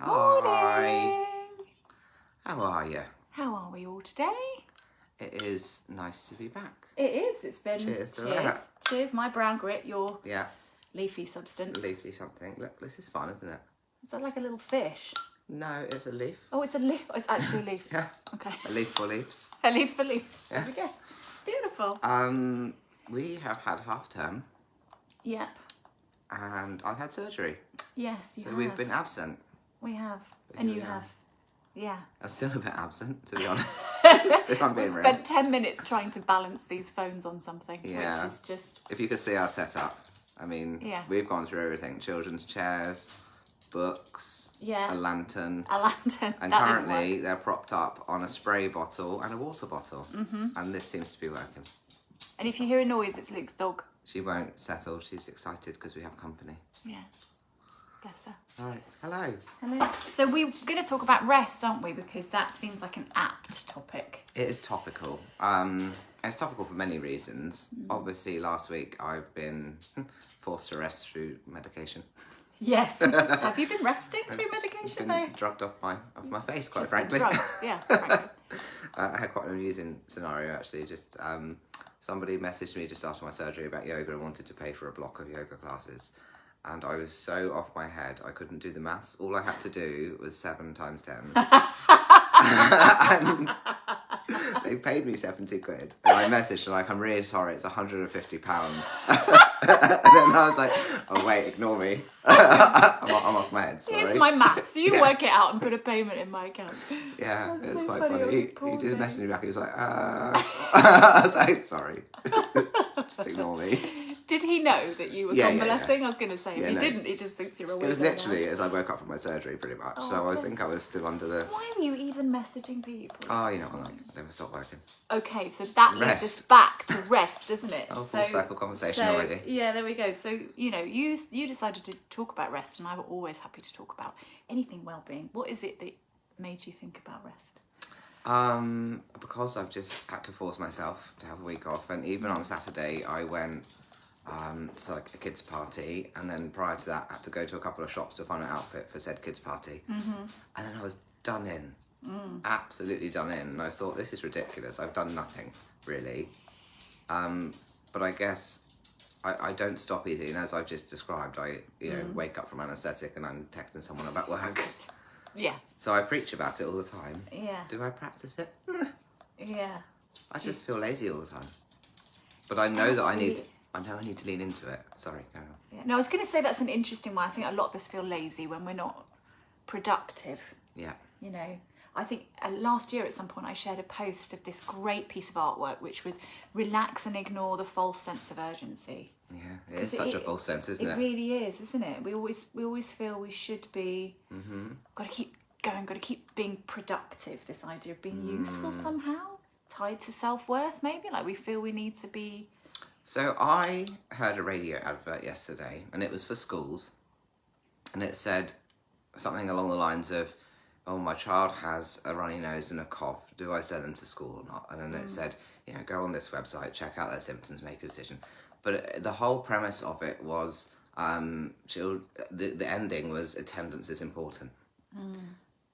Hi. Morning. How are you? How are we all today? It is nice to be back. It is. It's been. Cheers to Cheers. that. Cheers. My brown grit. Your Yeah, leafy substance. leafy something. Look, this is fun, isn't it? Is that like a little fish? No, it's a leaf. Oh, it's a leaf. Oh, it's actually a leaf. Yeah, Okay. a leaf for leaves. A leaf for leaves. Yeah. There we go. Beautiful. We have had half term Yep. and I've had surgery. Yes, you So have. we've been absent. We have. But And here you we are. have. Yeah. I'm still a bit absent, to be honest. If I'm We being real. spent 10 minutes trying to balance these phones on something, Yeah. which is just. If you could see our setup, I mean, Yeah. we've gone through everything. Children's chairs, books, Yeah. a lantern. A lantern. And That didn't currently work. they're propped up on a spray bottle and a water bottle. And this seems to be working. And if you hear a noise, it's Luke's dog. She won't settle. She's excited because we have company. Yeah. Bless her. All right. Hello. Hello. So we're going to talk about rest, aren't we? Because that seems like an apt topic. It is topical. It's topical for many reasons. Obviously, last week I've been forced to rest through medication. Yes. Have you been resting through medication? Been No. drugged off my face, quite Just been frankly. drugged. Yeah, frankly. I had quite an amusing scenario actually. Just somebody messaged me just after my surgery about yoga and wanted to pay for a block of yoga classes. And I was so off my head, I couldn't do the maths. All I had to do was 7 times 10. And they paid me 70 quid. And I messaged them like, I'm really sorry, it's £150. And then I was like, oh wait, ignore me. I'm off my head, sorry. It's my maths. You work it out and put a payment in my account. Yeah, That's it was so quite funny. funny. He Poor just thing. messaged me back, he was like, I was like, sorry. Just ignore me. Did he know that you were Yeah, convalescing? I was going to say, if Yeah, he no. didn't, he just thinks you're a weirdo. It was literally as I woke up from my surgery, pretty much. Oh, So I bless think I was still under the. Why were you even messaging people? Oh, you know, I never stopped working. Okay, so that leads us Rest. back to rest, doesn't it? Oh, full circle conversation so, already. Yeah, there we go. So, you know, you decided to talk about rest, and I'm always happy to talk about anything well-being. What is it that made you think about rest? Because I've just had to force myself to have a week off, and even on Saturday I went to like a kids party, and then prior to that I had to go to a couple of shops to find an outfit for said kids party, and then I was done in, absolutely done in, and I thought, this is ridiculous. I've done nothing really, but I guess I don't stop easy, and as I've just described, I wake up from anaesthetic and I'm texting someone about work. Yeah. So I preach about it all the time. Yeah. Do I practice it? Yeah. I just feel lazy all the time. But I know that I need to lean into it. Sorry, go on. Yeah. No, I was going to say that's an interesting one. I think a lot of us feel lazy when we're not productive. Yeah. You know, I think last year at some point I shared a post of this great piece of artwork, which was relax and ignore the false sense of urgency. Yeah, it is such a false sense, isn't it? It really is, isn't it? We always feel we should be, got to keep going, got to keep being productive. This idea of being useful somehow, tied to self-worth maybe, like we feel we need to be. So I heard a radio advert yesterday, and it was for schools, and it said something along the lines of, oh, my child has a runny nose and a cough, do I send them to school or not? And then it said, go on this website, check out their symptoms, make a decision. But the whole premise of it was, the ending was attendance is important.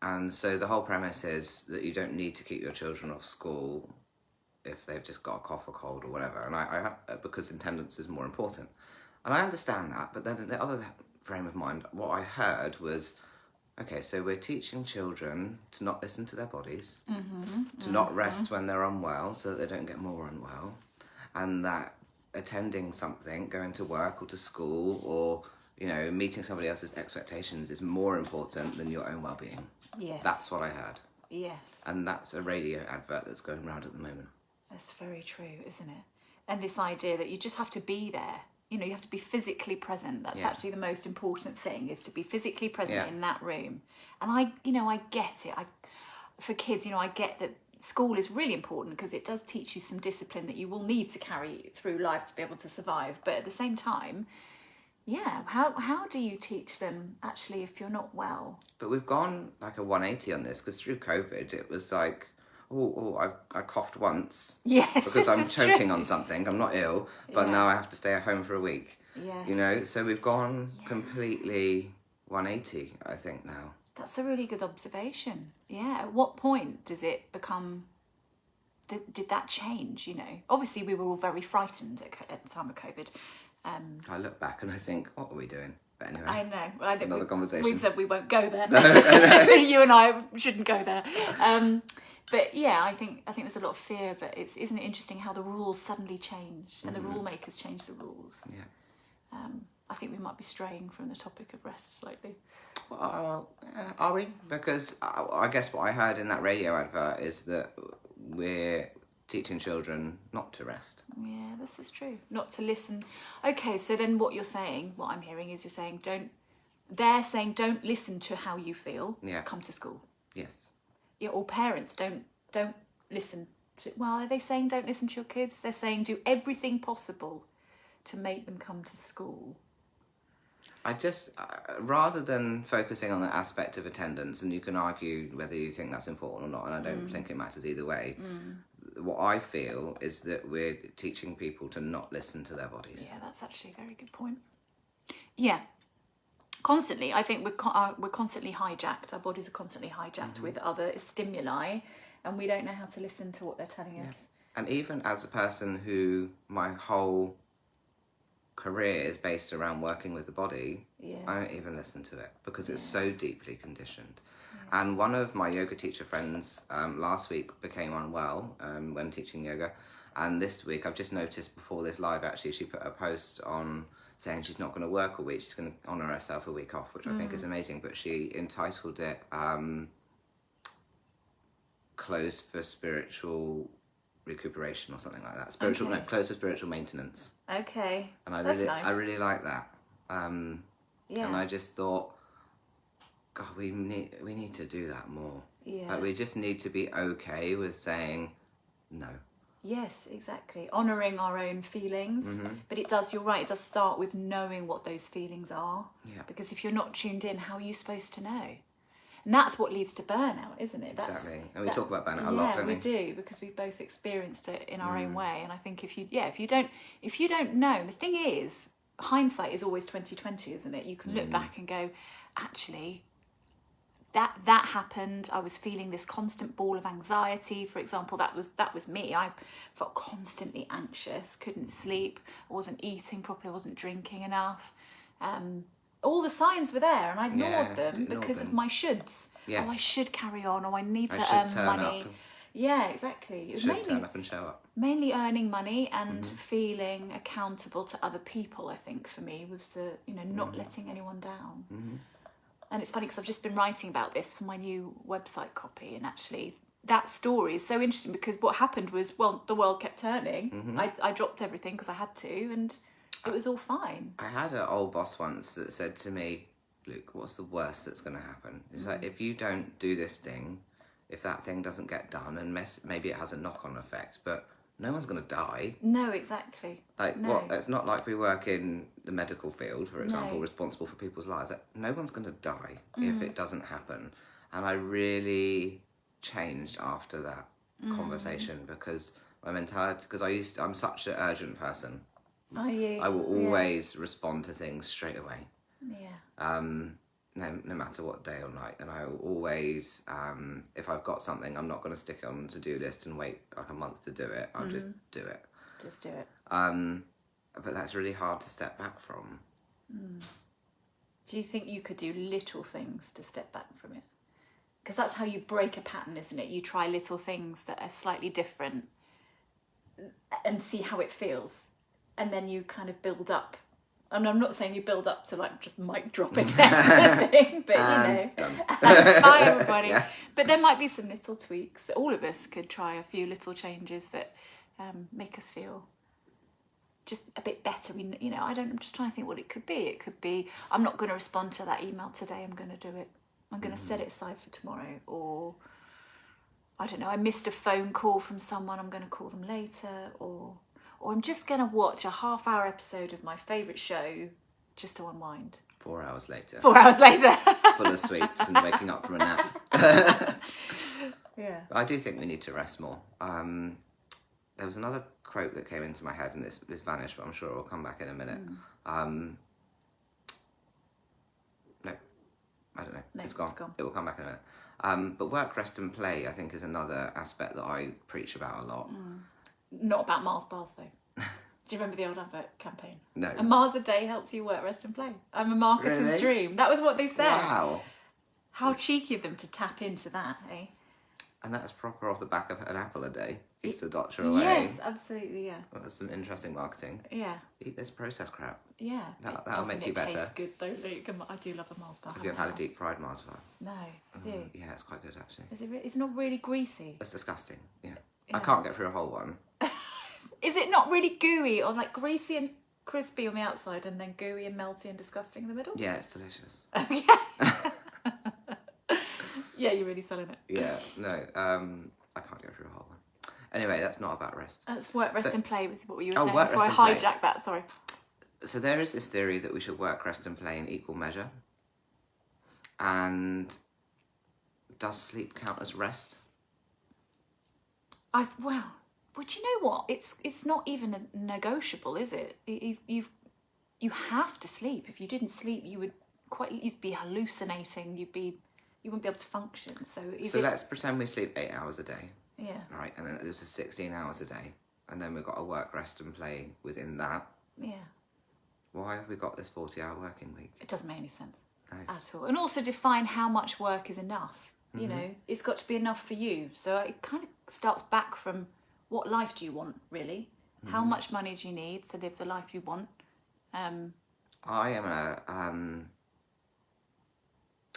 And so the whole premise is that you don't need to keep your children off school if they've just got a cough or cold or whatever. And I because attendance is more important. And I understand that, but then the other frame of mind, what I heard was, okay, so we're teaching children to not listen to their bodies, to not rest when they're unwell so that they don't get more unwell, and that attending something, going to work or to school or, meeting somebody else's expectations is more important than your own well-being. Yes. That's what I heard. Yes. And that's a radio advert that's going around at the moment. That's very true, isn't it? And this idea that you just have to be there. You have to be physically present. That's actually the most important thing, is to be physically present in that room. And I get it. For kids, I get that school is really important because it does teach you some discipline that you will need to carry through life to be able to survive. But at the same time, how do you teach them actually if you're not well? But we've gone like a 180 on this, because through COVID, it was like, I coughed once. Yes, because I'm choking true. on something. I'm not ill, but now I have to stay at home for a week. Yes. So we've gone completely 180, I think, now. That's a really good observation. Yeah. At what point does it become... Did that change, Obviously, we were all very frightened at the time of COVID. I look back and I think, what are we doing? But anyway, I know. It's another conversation. We've said we won't go there. You and I shouldn't go there. But yeah, I think there's a lot of fear. But isn't it interesting how the rules suddenly change and the rule makers change the rules? Yeah. I think we might be straying from the topic of rest slightly. Well, are we? Because I guess what I heard in that radio advert is that we're teaching children not to rest. Yeah, this is true. Not to listen. Okay, so then what I'm hearing is you're saying don't listen to how you feel. Yeah. Come to school. Yes. Yeah, or parents don't listen to... Well, are they saying don't listen to your kids? They're saying do everything possible to make them come to school. I just, rather than focusing on the aspect of attendance, and you can argue whether you think that's important or not, and I don't think it matters either way, what I feel is that we're teaching people to not listen to their bodies. Yeah, that's actually a very good point. Yeah. Constantly, I think we're constantly hijacked. Our bodies are constantly hijacked with other stimuli, and we don't know how to listen to what they're telling us. And even as a person who my whole career is based around working with the body, I don't even listen to it because it's so deeply conditioned. Yeah. And one of my yoga teacher friends last week became unwell when teaching yoga, and this week I've just noticed before this live actually she put a post on saying she's not going to work all week, she's going to honour herself a week off, which I think is amazing, but she entitled it Closed for Spiritual Recuperation or something like that. Close for spiritual maintenance. Okay. And I nice. really like that. And I just thought, God, we need to do that more. Yeah. Like, we just need to be okay with saying no. Yes, exactly. Honouring our own feelings. But you're right, it does start with knowing what those feelings are. Yeah. Because if you're not tuned in, how are you supposed to know? And that's what leads to burnout, isn't it? Exactly. And we talk about burnout a lot, don't we? Yeah, we do, because we've both experienced it in our own way. And I think if you don't know, the thing is, hindsight is always 20/20, isn't it? You can look back and go, actually, that happened. I was feeling this constant ball of anxiety, for example. That was me. I felt constantly anxious, couldn't sleep, I wasn't eating properly, I wasn't drinking enough. All the signs were there, and I ignored them because of my shoulds. Yeah. Oh, I should carry on. Oh, I need to earn money. Yeah, exactly. It was turn up and show up. Mainly earning money and feeling accountable to other people. I think for me was the not letting anyone down. And it's funny because I've just been writing about this for my new website copy, and actually that story is so interesting because what happened was, the world kept turning. I dropped everything because I had to, and it was all fine. I had an old boss once that said to me, Luke, what's the worst that's going to happen? It's like, if you don't do this thing, if that thing doesn't get done, and maybe it has a knock-on effect, but no one's going to die. No, exactly. It's not like we work in the medical field, for example, responsible for people's lives. No one's going to die if it doesn't happen. And I really changed after that conversation, because my mentality, because I'm such an urgent person. Are you? I will always respond to things straight away. Yeah. No matter what day or night, and I will always, if I've got something, I'm not going to stick it on a to-do list and wait like a month to do it. I'll just do it. Just do it. But that's really hard to step back from. Do you think you could do little things to step back from it? Because that's how you break a pattern, isn't it? You try little things that are slightly different and see how it feels, and then you kind of build up. And I'm not saying you build up to like just mic dropping everything, but bye everybody. Yeah. But there might be some little tweaks. All of us could try a few little changes that make us feel just a bit better. I'm just trying to think what it could be. It could be, I'm not going to respond to that email today. I'm going to do it. I'm going to set it aside for tomorrow. Or I don't know, I missed a phone call from someone. I'm going to call them later. Or I'm just going to watch a half-hour episode of my favourite show just to unwind. 4 hours later. 4 hours later. Full of sweets and waking up from a nap. Yeah. I do think we need to rest more. There was another quote that came into my head, and it's vanished, but I'm sure it will come back in a minute. No, I don't know. No. It's gone. It will come back in a minute. But work, rest and play, I think, is another aspect that I preach about a lot. Not about Mars bars, though. Do you remember the old advert campaign? No. A Mars a day helps you work, rest and play. I'm a marketer's Really? dream. That was what they said. Wow. How cheeky of them to tap into that, eh? And that's proper off the back of an apple a day. Keeps the doctor away. Yes, absolutely, yeah. Well, that's some interesting marketing. Yeah. Eat this processed crap. Yeah. That'll make you better. Doesn't it taste good, though, Luke? I do love a Mars bar. Have you ever had a deep fried Mars bar? No. Have you? Yeah, it's quite good, actually. Is it? It's not really greasy. It's disgusting, yeah. I can't get through a whole one. Is it not really gooey or like greasy and crispy on the outside and then gooey and melty and disgusting in the middle? Yeah, it's delicious. Okay. Yeah, you're really selling it. Yeah, no, I can't get through a whole one. Anyway, that's not about rest. That's work, rest and play was what you were saying work, before rest I and play. hijacked that, sorry. So there is this theory that we should work, rest and play in equal measure. And does sleep count as rest? Well, but you know what? It's not even negotiable, is it? You have to sleep. If you didn't sleep, you'd be hallucinating. You wouldn't be able to function. So let's pretend we sleep 8 hours a day. Yeah. Right, and then there's 16 hours a day, and then we've got to work, rest, and play within that. Yeah. Why have we got this 40-hour working week? It doesn't make any sense at all. And also define how much work is enough. You know, it's got to be enough for you. So it kind of starts back from what life do you want, really? How much money do you need to live the life you want? I am a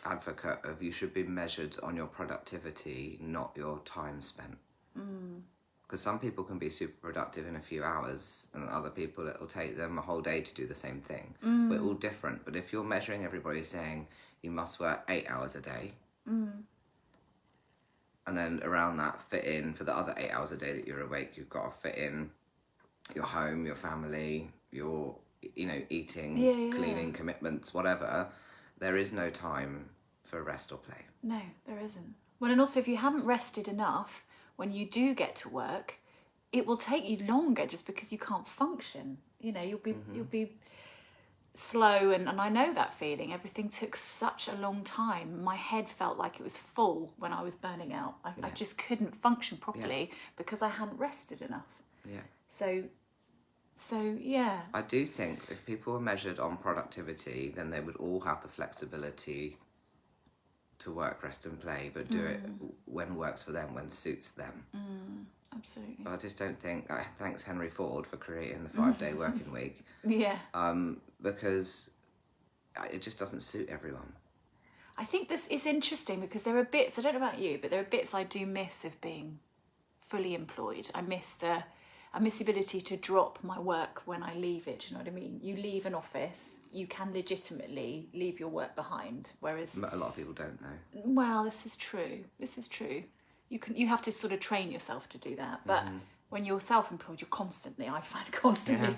advocate of you should be measured on your productivity, not your time spent. Because some people can be super productive in a few hours, and other people it'll take them a whole day to do the same thing. We're all different. But if you're measuring everybody saying you must work 8 hours a day, and then around that fit in for the other 8 hours a day that you're awake, you've got to fit in your home, your family, your eating, cleaning, commitments, whatever. There is no time for rest or play. No, there isn't. Well, and also if you haven't rested enough, when you do get to work, it will take you longer just because you can't function. You know, you'll be slow, and I know that feeling. Everything took such a long time. My head felt like it was full when I was burning out. I just couldn't function properly because I hadn't rested enough. Yeah. So yeah. I do think if people were measured on productivity, then they would all have the flexibility to work, rest and play, but do it when works for them, when suits them. Absolutely. I just don't think, thanks Henry Ford for creating the 5-day working week. Yeah. Because it just doesn't suit everyone. I think this is interesting because there are bits, I don't know about you, but there are bits I do miss of being fully employed. I miss the ability to drop my work when I leave it. Do you know what I mean? You leave an office, you can legitimately leave your work behind, whereas A lot of people don't though. Well, this is true. You have to sort of train yourself to do that, but when you're self-employed, you're constantly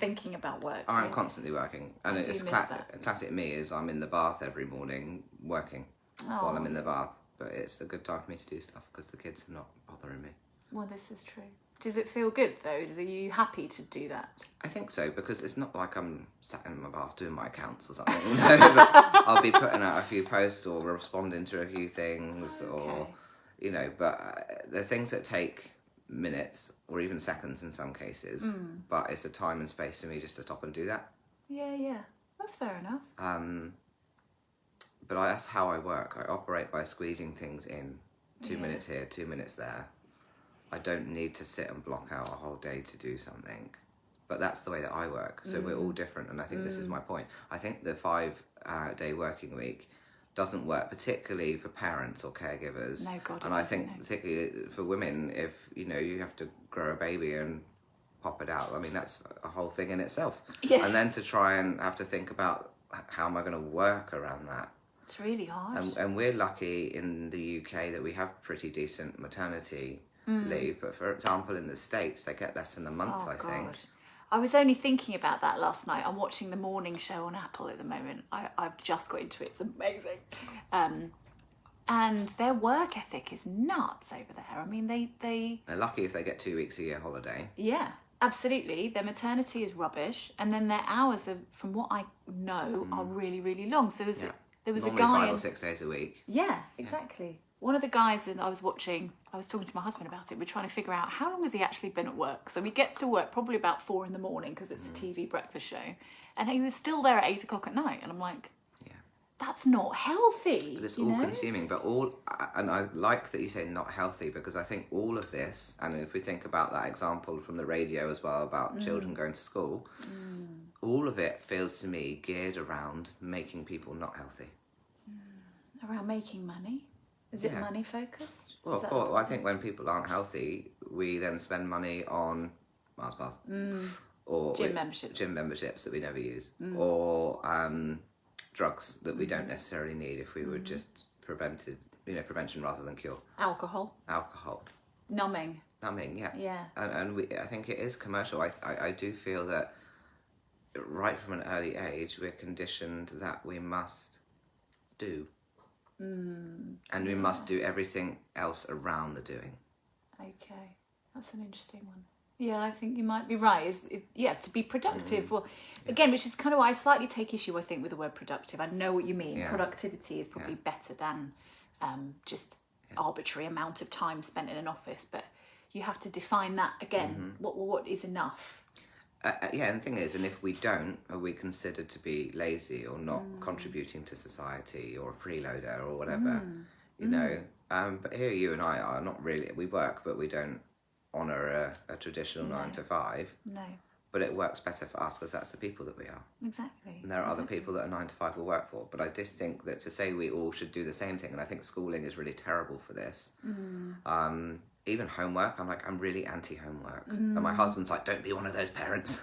thinking about work. So I'm constantly working, and it's classic me is I'm in the bath every morning working while I'm in the bath, but it's a good time for me to do stuff because the kids are not bothering me. Well, this is true. Does it feel good though? Are you happy to do that? I think so, because it's not like I'm sat in my bath doing my accounts or something. But I'll be putting out a few posts or responding to a few things, or but the things that take minutes or even seconds in some cases, but it's a time and space for me just to stop and do that. Yeah, that's fair enough. But that's how I work. I operate by squeezing things in. 2 minutes here, 2 minutes there. I don't need to sit and block out a whole day to do something. But that's the way that I work. So we're all different, and I think this is my point. I think the 5-day working week doesn't work particularly for parents or caregivers. No, God. And I think particularly for women, if you have to grow a baby and pop it out, I mean that's a whole thing in itself. Yes. And then to try and have to think about how am I going to work around that. It's really hard. And we're lucky in the UK that we have pretty decent maternity leave, but for example in the States they get less than a month. I think. I was only thinking about that last night. I'm watching the morning show on Apple at the moment. I've just got into it. It's amazing. And their work ethic is nuts over there. I mean, they're lucky if they get 2 weeks a year holiday. Yeah, absolutely. Their maternity is rubbish, and then their hours are, from what I know, are really, really long. So There was normally a guy 5 or 6 days a week. Yeah, exactly. One of the guys that I was watching, I was talking to my husband about it. We're trying to figure out how long has he actually been at work. So he gets to work probably about 4 a.m. because it's a TV breakfast show, and he was still there at 8 o'clock at night. And I'm like, that's not healthy. But it's all consuming. But and I like that you say not healthy, because I think all of this, and if we think about that example from the radio as well about children going to school, all of it feels to me geared around making people not healthy. Around making money? Is it money focused? Well, of course. I think when people aren't healthy, we then spend money on Mars bars. Or gym memberships that we never use. Or drugs that we don't necessarily need if we were just prevention rather than cure. Alcohol. Numbing, yeah. And I think it is commercial. I do feel that right from an early age we're conditioned that we must do. And we must do everything else around the doing. Okay, that's an interesting one. Yeah, I think you might be right. To be productive. Well, again, which is kind of why I slightly take issue, I think, with the word productive. I know what you mean. Yeah. Productivity is probably better than just arbitrary amount of time spent in an office. But you have to define that again. What is enough? And the thing is, and if we don't, are we considered to be lazy or not contributing to society or a freeloader or whatever? You know. But here you and I are not really. We work, but we don't honour a traditional 9 to 5. No. But it works better for us because that's the people that we are. Exactly. And there are other people that a 9 to 5 will work for. But I just think that to say we all should do the same thing, and I think schooling is really terrible for this. Even homework, I'm really anti-homework. And my husband's like, don't be one of those parents.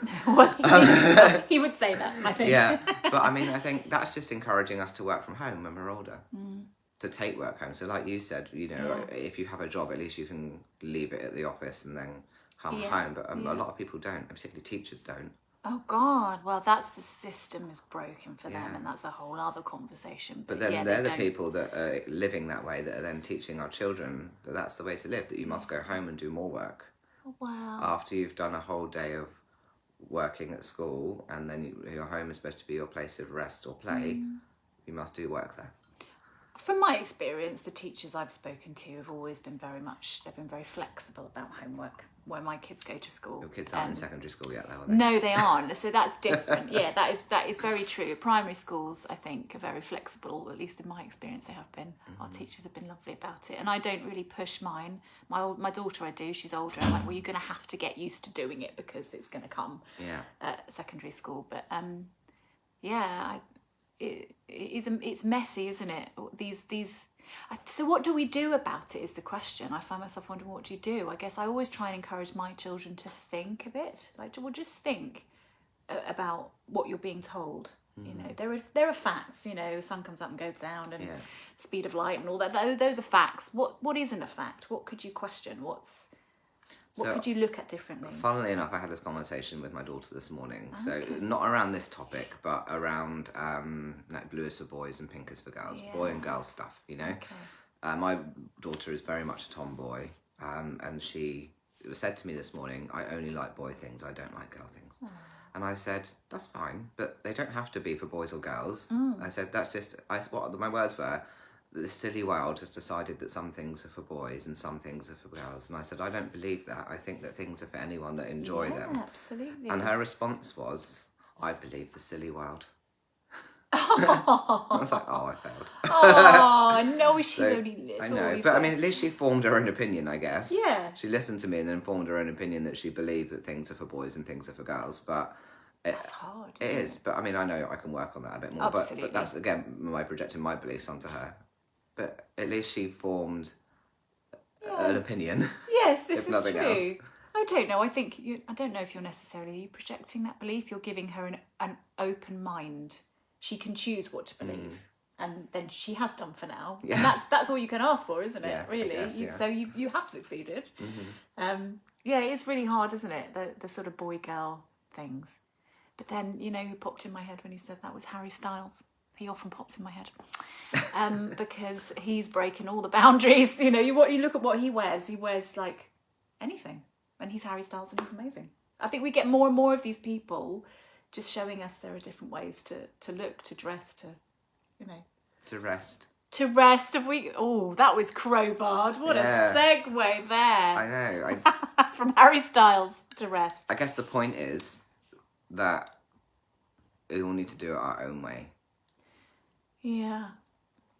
He would say that, I think. Yeah, but I think that's just encouraging us to work from home when we're older. To take work home. So like you said, if you have a job, at least you can leave it at the office and then come home. But a lot of people don't, particularly teachers don't. Oh God, well that's the system is broken for them, and that's a whole other conversation. But then they're the people that are living that way that are then teaching our children that that's the way to live, that you must go home and do more work. Oh, wow. After you've done a whole day of working at school, and then your home is supposed to be your place of rest or play, you must do work there. From my experience, the teachers I've spoken to have always been they've been very flexible about homework where my kids go to school. Your kids aren't in secondary school yet, though, are they? No, they aren't. So that's different. Yeah, that is very true. Primary schools, I think, are very flexible, at least in my experience they have been. Our teachers have been lovely about it. And I don't really push mine. My daughter I do, she's older. I'm like, well, you're going to have to get used to doing it because it's going to come at secondary school. But it's messy, isn't it? So what do we do about it is the question. I find myself wondering, what do you do? I guess I always try and encourage my children to think a bit. Like, well, just think about what you're being told. You know, there are facts. You know, the sun comes up and goes down, and speed of light and all that. Those are facts. What isn't a fact? What could you question? What could you look at differently? Funnily enough, I had this conversation with my daughter this morning. So not around this topic, but around like blue is for boys and pink is for girls, boy and girl stuff, you know. Okay. My daughter is very much a tomboy, and it was said to me this morning, I only like boy things, I don't like girl things. Aww. And I said, that's fine, but they don't have to be for boys or girls. I said, that's just, what my words were, the silly world has decided that some things are for boys and some things are for girls. And I said, I don't believe that. I think that things are for anyone that enjoy them. Absolutely. And her response was, I believe the silly world. Oh. I was like, oh, I failed. Oh, no, she's only little. I know, but I mean, at least she formed her own opinion, I guess. Yeah. She listened to me and then formed her own opinion that she believed that things are for boys and things are for girls. But that's hard. It is. But I mean, I know I can work on that a bit more. Absolutely. But that's, again, my projecting my beliefs onto her. But at least she formed an opinion. Yes, this is true. Else. I don't know. I don't know if you're necessarily, are you projecting that belief? You're giving her an open mind. She can choose what to believe. And then she has done for now. Yeah. And that's all you can ask for, isn't it? Yeah, really. Guess, So you have succeeded. It's really hard, isn't it? The sort of boy-girl things. But then, you know who popped in my head when you said that was Harry Styles. He often pops in my head. Because he's breaking all the boundaries. You know, you look at what he wears like anything. And he's Harry Styles and he's amazing. I think we get more and more of these people just showing us there are different ways to look, to dress, to, you know. To rest. To rest. Oh, that was crowbarred. What a segue there. I know. From Harry Styles to rest. I guess the point is that we all need to do it our own way. Yeah.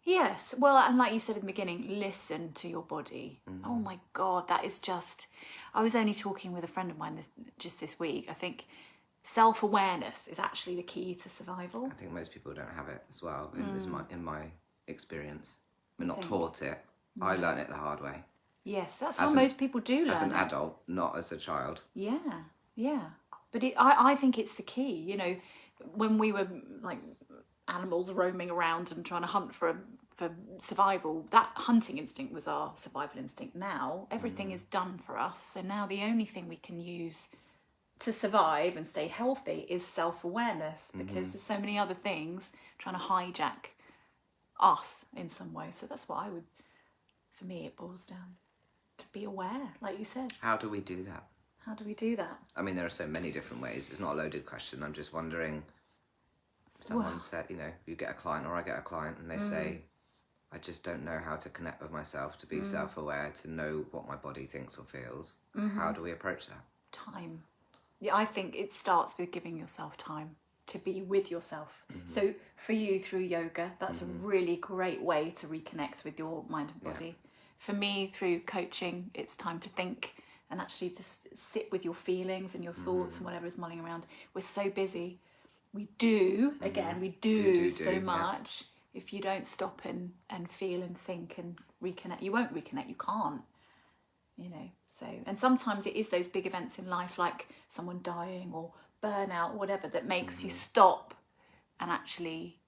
Yes. Well, and like you said in the beginning, listen to your body. Oh my God, that is just... I was only talking with a friend of mine this week. I think self-awareness is actually the key to survival. I think most people don't have it as well, in my experience. We're not taught it. No. I learned it the hard way. Yes, that's how most people do learn as an adult, not as a child. Yeah. But I think it's the key. You know, when we were like animals roaming around and trying to hunt for survival, that hunting instinct was our survival instinct. Now everything is done for us, so now the only thing we can use to survive and stay healthy is self-awareness, because there's so many other things trying to hijack us in some way. So that's what for me it boils down to be aware, like you said. How do we do that? I mean, there are so many different ways. It's not a loaded question. I'm just wondering, someone said, you know, you get a client or I get a client and they say, I just don't know how to connect with myself, to be self-aware, to know what my body thinks or feels. How do we approach that? Time. Yeah, I think it starts with giving yourself time to be with yourself. So for you, through yoga, that's a really great way to reconnect with your mind and body. For me, through coaching, it's time to think and actually just sit with your feelings and your thoughts and whatever is mulling around. We're so busy. We do so much. If you don't stop and feel and think and reconnect, you won't reconnect. You can't, you know. So, and sometimes it is those big events in life, like someone dying or burnout or whatever, that makes you stop and actually,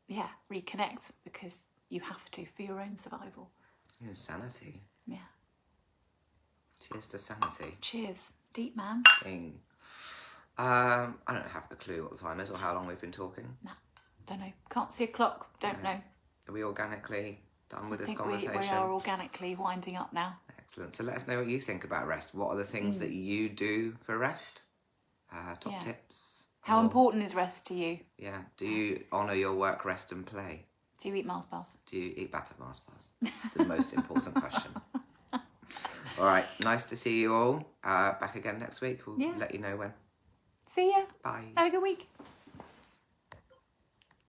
reconnect, because you have to for your own survival. Your sanity. Yeah. Cheers to sanity. Cheers. Deep, man. I don't have a clue what the time is or how long we've been talking. No, don't know. Can't see a clock. Don't know. Are we organically done with this conversation? We are organically winding up now. Excellent. So let us know what you think about rest. What are the things that you do for rest? Top tips. How important is rest to you? Yeah. Do you honour your work, rest and play? Do you eat Mars bars? Do you eat batter Mars bars? The most important question. All right. Nice to see you all. Back again next week. We'll let you know when. See ya. Bye. Have a good week.